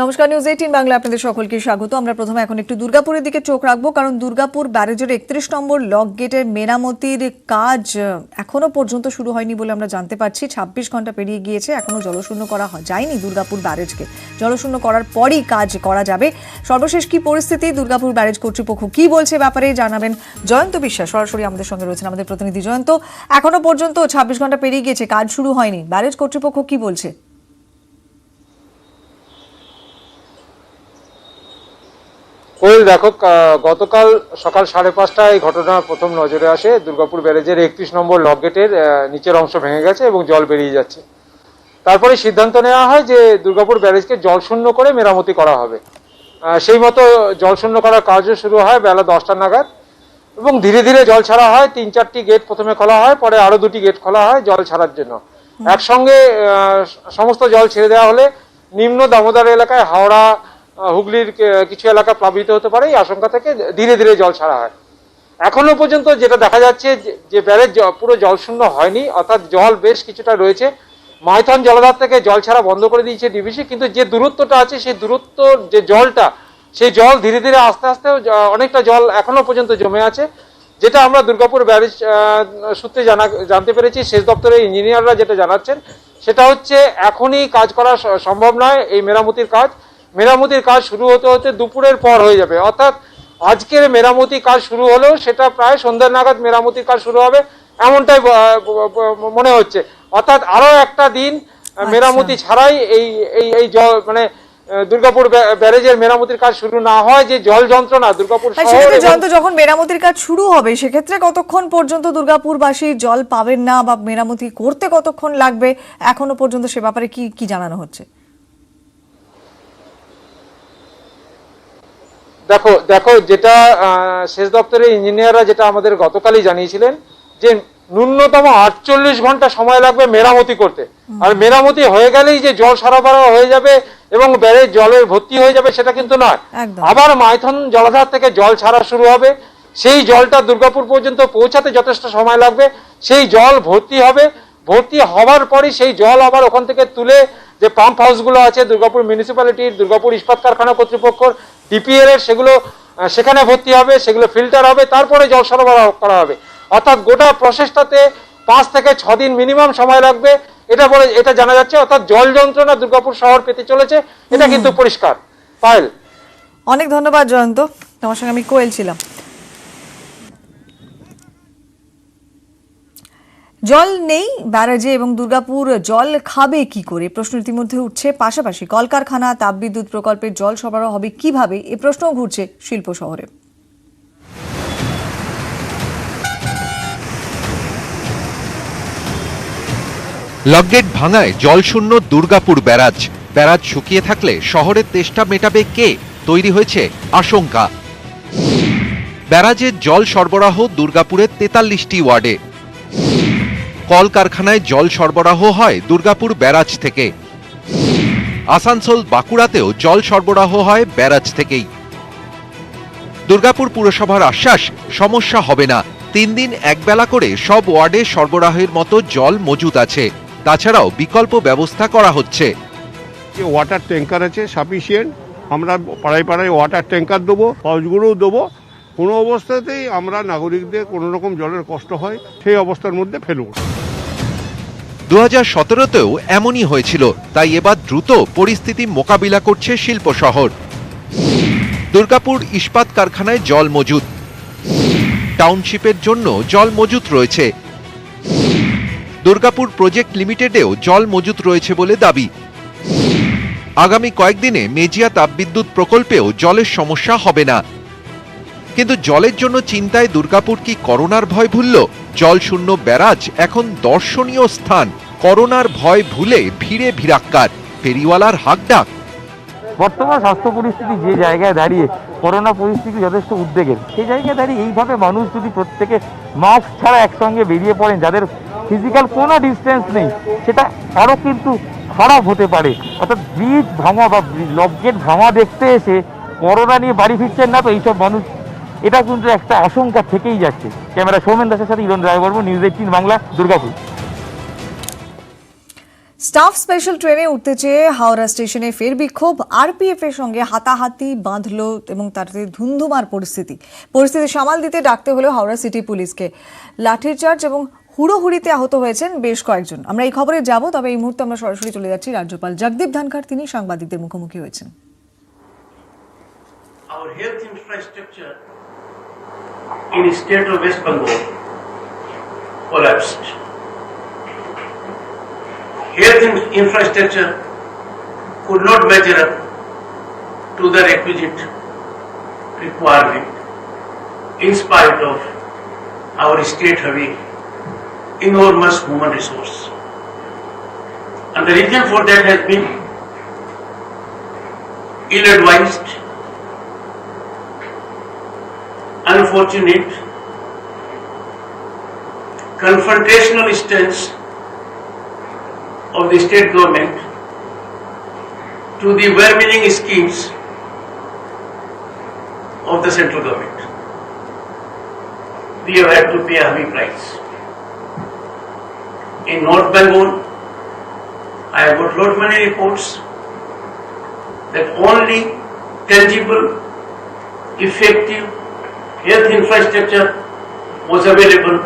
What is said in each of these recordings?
নমস্কার, নিউজ 18 বাংলা আপনাদের সকলকে স্বাগত। আমরা প্রথমে এখন একটু দুর্গাপুরের দিকে চোখ রাখবো, কারণ দুর্গাপুর ব্যারেজের 31 নম্বর লক গেটের মেরামতির কাজ এখনো পর্যন্ত শুরু হয়নি বলে আমরা জানতে পারছি। 26 ঘন্টা পেরিয়ে গিয়েছে, এখনো জলশূন্য করা যায়নি দুর্গাপুর ব্যারেজকে। জলশূন্য করার পরই কাজ করা যাবে। সর্বশেষ কি পরিস্থিতি, দুর্গাপুর ব্যারেজ কর্তৃপক্ষ কি বলছে ব্যাপারে জানাবেন জয়ন্ত বিশ্বাস সরাসরি আমাদের সঙ্গে রয়েছেন আমাদের প্রতিনিধি জয়ন্ত। এখনো পর্যন্ত 26 ঘন্টা পেরিয়ে গিয়েছে, কাজ শুরু হয়নি, ব্যারেজ কর্তৃপক্ষ কি বলছে? দেখো, গতকাল সকাল 5:30টায় এই ঘটনা প্রথম নজরে আসে। দুর্গাপুর ব্যারেজের 31 নম্বর লক গেটের নিচের অংশ ভেঙে গেছে এবং জল বেরিয়ে যাচ্ছে। তারপরে সিদ্ধান্ত নেওয়া হয় যে দুর্গাপুর ব্যারেজকে জলশূন্য করে মেরামতি করা হবে। সেই মতো জলশূন্য করার কাজও শুরু হয় বেলা 10টা নাগাদ এবং ধীরে ধীরে জল ছাড়া হয়। 3-4টি গেট প্রথমে খোলা হয়, পরে আরো 2টি গেট খোলা হয় জল ছাড়ার জন্য। একসঙ্গে সমস্ত জল ছেড়ে দেওয়া হলে নিম্ন দামোদর এলাকায়, হাওড়া হুগলির কিছু এলাকা প্লাবিত হতে পারে, এই আশঙ্কা থেকে ধীরে ধীরে জল ছাড়া হয়। এখনো পর্যন্ত যেটা দেখা যাচ্ছে যে ব্যারেজ পুরো জলশূন্য হয়নি, অর্থাৎ জল বেশ কিছুটা রয়েছে। মাইথন জলাধার থেকে জল ছাড়া বন্ধ করে দিয়েছে ডিভিসি, কিন্তু যে দূরত্বটা আছে সেই দূরত্ব যে জলটা, সেই জল ধীরে ধীরে আস্তে আস্তে অনেকটা জল এখনো পর্যন্ত জমে আছে। যেটা আমরা দুর্গাপুর ব্যারেজ সূত্রে জানতে পেরেছি, সেচ দপ্তরের ইঞ্জিনিয়াররা যেটা জানাচ্ছেন সেটা হচ্ছে এখনই কাজ করা সম্ভব নয়। এই মেরামতির কাজ শুরু হতে হতে দুপুরের পর হয়ে যাবে, অর্থাৎ আজকের মেরামতি কাজ শুরু হলেও সেটা প্রায় সন্ধ্যা নাগাদ মেরামতির কাজ শুরু হবে এমনটাই মনে হচ্ছে। অর্থাৎ আরো একটা দিন মেরামতি ছাড়াই এই জল মানে দুর্গাপুর ব্যারেজের মেরামতির কাজ শুরু না হয় যে জল যন্ত্রণা দুর্গাপুর শহরে। যখন মেরামতির কাজ শুরু হবে সেক্ষেত্রে কতক্ষণ পর্যন্ত দুর্গাপুরবাসী জল পাবেন না, বা মেরামতি করতে কতক্ষণ লাগবে এখনো পর্যন্ত সে ব্যাপারে কি জানানো হচ্ছে? দেখো যেটা সেচ দপ্তরের ইঞ্জিনিয়াররা যেটা আমাদের গতকালই জানিয়েছিলেন যে ন্যূনতম 48 ঘন্টা সময় লাগবে মেরামতি করতে। আর মেরামতি হয়ে গেলেই যে জল সরবরাহ হয়ে যাবে এবং ব্যারেজ জলের ভর্তি হয়ে যাবে সেটা কিন্তু নয়। আবার মাইথন জলাধার থেকে জল ছাড়া শুরু হবে, সেই জলটা দুর্গাপুর পর্যন্ত পৌঁছাতে যথেষ্ট সময় লাগবে। সেই জল ভর্তি হবে, ভর্তি হওয়ার পরই সেই জল আবার ওখান থেকে তুলে যে পাম্প হাউসগুলো আছে দুর্গাপুর মিউনিসিপ্যালিটির, দুর্গাপুর ইস্পাত কারখানা কর্তৃপক্ষর, ডিপিএল এর, সেগুলো সেখানে ভর্তি হবে, সেগুলো ফিল্টার হবে, তারপরে জল সরবরাহ করা হবে। অর্থাৎ গোটা প্রসেসটাতে 5 থেকে 6 দিন মিনিমাম সময় লাগবে, এটা জানা যাচ্ছে। অর্থাৎ জল যন্ত্রণা দুর্গাপুর শহর পেতে চলেছে, এটা কিন্তু পরিষ্কার। পায়েল, অনেক ধন্যবাদ জয়ন্ত, তোমার সঙ্গে আমি কোয়েল ছিলাম। জল নেই ব্যারাজে এবং দুর্গাপুর জল খাবে কি করে প্রশ্ন ইতিমধ্যে উঠছে। পাশাপাশি কলকারখানা, তাপবিদ্যুৎ প্রকল্পের জল সরবরাহ হবে কিভাবে, এ প্রশ্নও ঘুরছে শিল্প শহরে। লকগেট ভাঙায় জলশূন্য দুর্গাপুর ব্যারাজ শুকিয়ে থাকলে শহরের তেষ্টা মেটাবে কে, তৈরি হয়েছে আশঙ্কা। ব্যারাজের জল সরবরাহ দুর্গাপুরের 43টি ওয়ার্ডে। কলকারখানায় জল সরবরাহ হয় দুর্গাপুর ব্যারাজ থেকে। আসানসোল, বাঁকুড়াতেও জল সরবরাহ হয় ব্যারাজ থেকেই। দুর্গাপুর পুরসভার আশ্বাস, সমস্যা হবে না। 3 দিন একবেলা করে সব ওয়ার্ডে সরবরাহের মতো জল মজুদ আছে। তাছাড়াও বিকল্প ব্যবস্থা করা হচ্ছে। যে ওয়াটার ট্যাঙ্কার আছে সাফিসিয়েন্ট, আমরা পাড়ায় পাড়ায় ওয়াটার ট্যাঙ্কার দেবো, পাউচগুলোও দেবো। কোনো অবস্থাতেই আমরা নাগরিকদের কোনো রকম জলের কষ্ট হয় সেই অবস্থার মধ্যে ফেলব। 2017তেও এমনই হয়েছিল, তাই এবার দ্রুত পরিস্থিতি মোকাবিলা করছে শিল্প শহর। দুর্গাপুর ইস্পাত কারখানায় জল মজুদ, টাউনশিপের জন্য জল মজুদ রয়েছে। দুর্গাপুর প্রজেক্ট লিমিটেডেও জল মজুদ রয়েছে বলে দাবি। আগামী কয়েকদিনে মেজিয়া তাপবিদ্যুৎ প্রকল্পেও জলের সমস্যা হবে না। কিন্তু জলের জন্য চিন্তায় দুর্গাপুর কি করোনার ভয় ভুলল? জলশূন্য ব্যারাজ এখন দর্শনীয় স্থান, করোনার ভয় ভুলে ভিড়ে ভিড়াক্কার, ফেরিওয়ালার হাঁকডাক। বর্তমান স্বাস্থ্য পরিস্থিতি যে জায়গায় দাঁড়িয়ে, করোনা পরিস্থিতি যথেষ্ট উদ্বেগের, সেই জায়গায় দাঁড়িয়ে এইভাবে মানুষ যদি প্রত্যেকে মাস্ক ছাড়া একসঙ্গে বেরিয়ে পড়েন, যাদের ফিজিক্যাল কোনো ডিস্টেন্স নেই, সেটা আরও কিন্তু খারাপ হতে পারে। অর্থাৎ ব্রিজ ভাঙা বা লকগেট ভাঙা দেখতে এসে করোনা নিয়ে বাড়ি ফিরছেন না তো এইসব মানুষ, এটা কিন্তু একটা আশঙ্কা থেকেই যাচ্ছে। ক্যামেরা সৌমেন দাসের সাথে Iran Roybarman, news 18 Bangla, Durgapur. Staff special ট্রেনে উঠতে চেয়ে হাওড়া স্টেশনে ফের বিক্ষোভ, আরপিএফ এর সঙ্গে হাতাহাতি বাঁধলো এবং তাতে ধুন্ধুমার পরিস্থিতি সামাল দিতে ডাকতে হলো হাওড়া সিটি পুলিশকে। লাঠিচার্জ এবং হুড়োহুড়িতে আহত হয়েছেন বেশ কয়েকজন। আমরা এই খবরে যাব, তবে এই মুহূর্তে আমরা সরাসরি চলে যাচ্ছি রাজ্যপাল জগদীপ ধনখড়, তিনি সাংবাদিকদের মুখোমুখি হয়েছেন। Our health infrastructure in the state of West Bengal collapsed. Health infrastructure could not measure up to the requisite requirement in spite of our state having enormous human resource. And the reason for that has been ill-advised, unfortunate, confrontational stance of the state government to the well-meaning schemes of the central government. We have had to pay a heavy price. In North Bengal, I have got lot many reports that only tangible, effective health infrastructure was available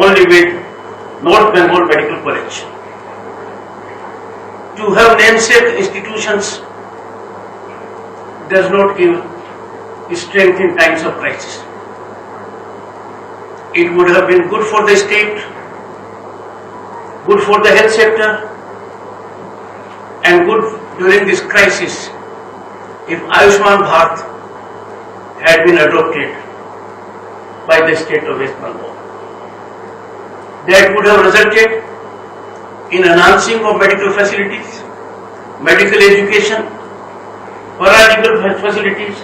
only with North Bengal Medical College. To have namesake institutions does not give strength in times of crisis. It would have been good for the state, good for the health sector, and good during this crisis if Ayushman Bharat had been adopted by the state of West Bengal. That would have resulted in enhancing of medical facilities, medical education, paralegal facilities,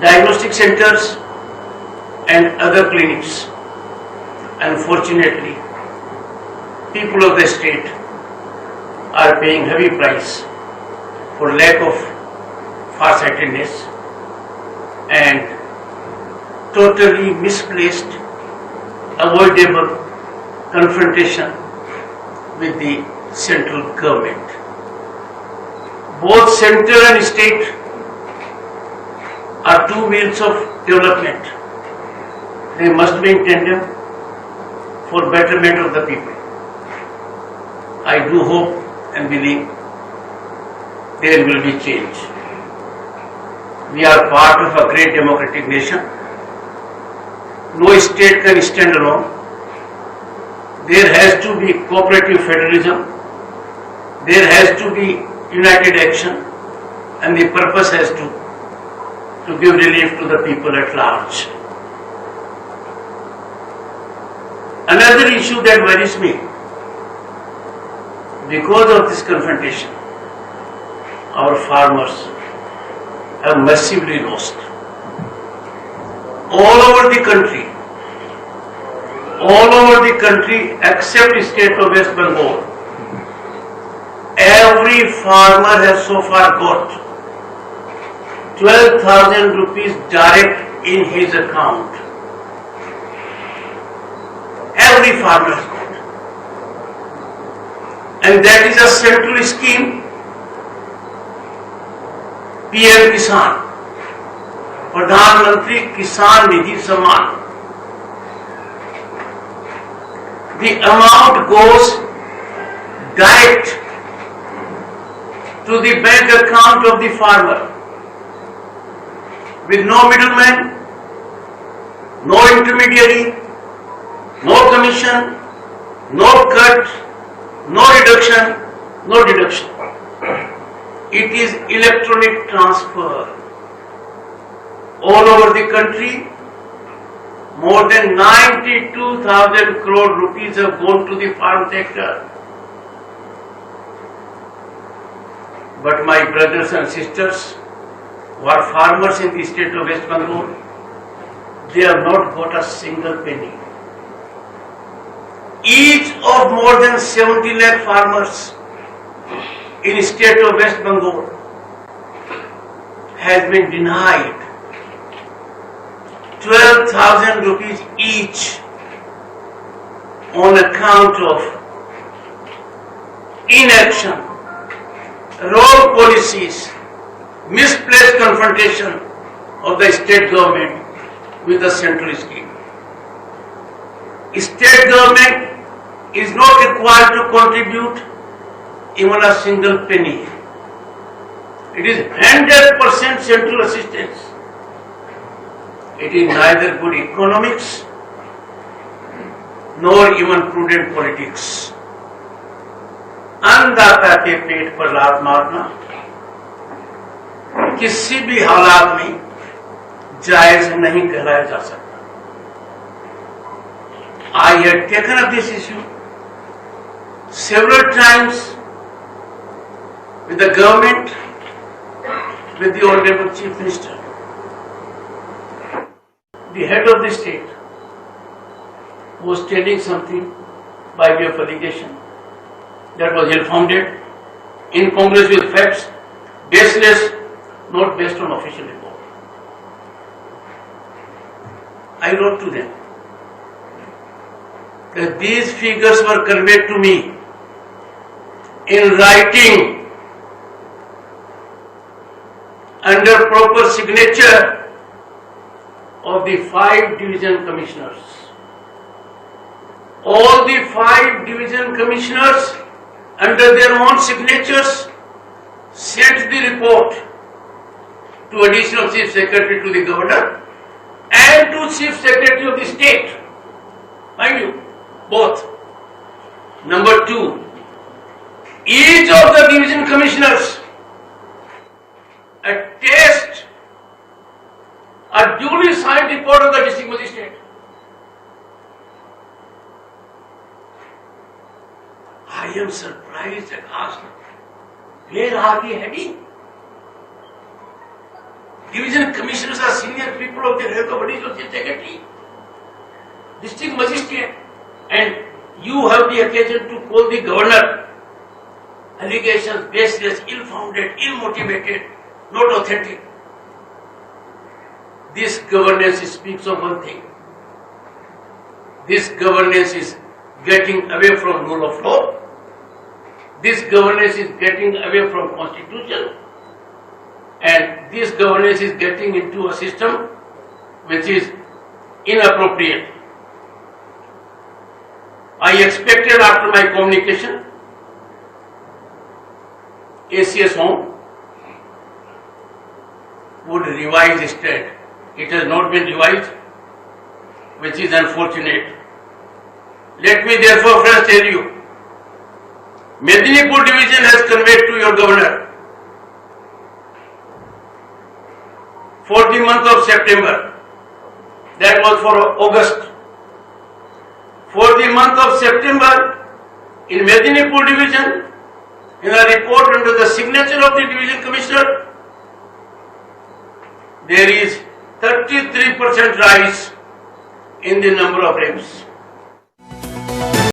diagnostic centers, and other clinics. Unfortunately, people of the state are paying heavy price for lack of farsightedness and totally misplaced, avoidable confrontation with the central government. Both central and state are two wheels of development. They must be in tandem for betterment of the people. I do hope and believe there will be change. We are part of a great democratic nation. No state can stand alone. There has to be cooperative federalism. There has to be united action, and the purpose has to give relief to the people at large. Another issue that worries me, because of this confrontation, our farmers have massively lost. All over the country except the state of West Bengal, every farmer has so far got 12,000 rupees direct in his account. Every farmer has got. And that is a central scheme, PM Kisan, Pradhan Mantri Kisan Nidhi Samman. The amount goes direct to the bank account of the farmer with no middleman, no intermediary, no commission, no cut, no reduction, no deduction. It is electronic transfer. All over the country, more than 92,000 crore rupees have gone to the farm sector. But my brothers and sisters who are farmers in the state of West Bengal, they have not got a single penny. Each of more than 70 lakh farmers in the state of West Bengal has been denied 12,000 rupees each on account of inaction, wrong policies, misplaced confrontation of the state government with the central scheme. State government is not required to contribute even a single penny. It is 100% central assistance. It is neither good economics nor even prudent politics. अन्नदाता के पेट पर लात मारना किसी भी हालात में जायज नहीं कहलाया जा सकता. I had taken up this issue several times with the government, with the Honorable Chief Minister. The head of the state was telling something by way of allegation that was ill-founded, incongruous with facts, baseless, not based on official report. I wrote to them that these figures were conveyed to me in writing under proper signature of the 5 division commissioners. All the 5 division commissioners under their own signatures sent the report to Additional Chief Secretary to the Governor and to Chief Secretary of the State. Mind you, both. Number 2, each of the division commissioners attest a duly signed report of the district magistrate. I am surprised and asked, where are we heading? Division commissioners are senior people of the rank of Additional Chief Secretary, district magistrate, and you have the occasion to call the governor. Allegations baseless, ill-founded, ill-motivated, not authentic. This governance speaks of one thing. This governance is getting away from rule of law. This governance is getting away from constitution. And this governance is getting into a system which is inappropriate. I expected after my communication, ACS Home would revise its stand. It has not been revised, which is unfortunate. Let me therefore first tell you, Medinipur division has conveyed to your governor for the month of September, that was for August. For the month of September, in Medinipur division, in a report under the signature of the division commissioner, there is 33% rise in the number of rapes.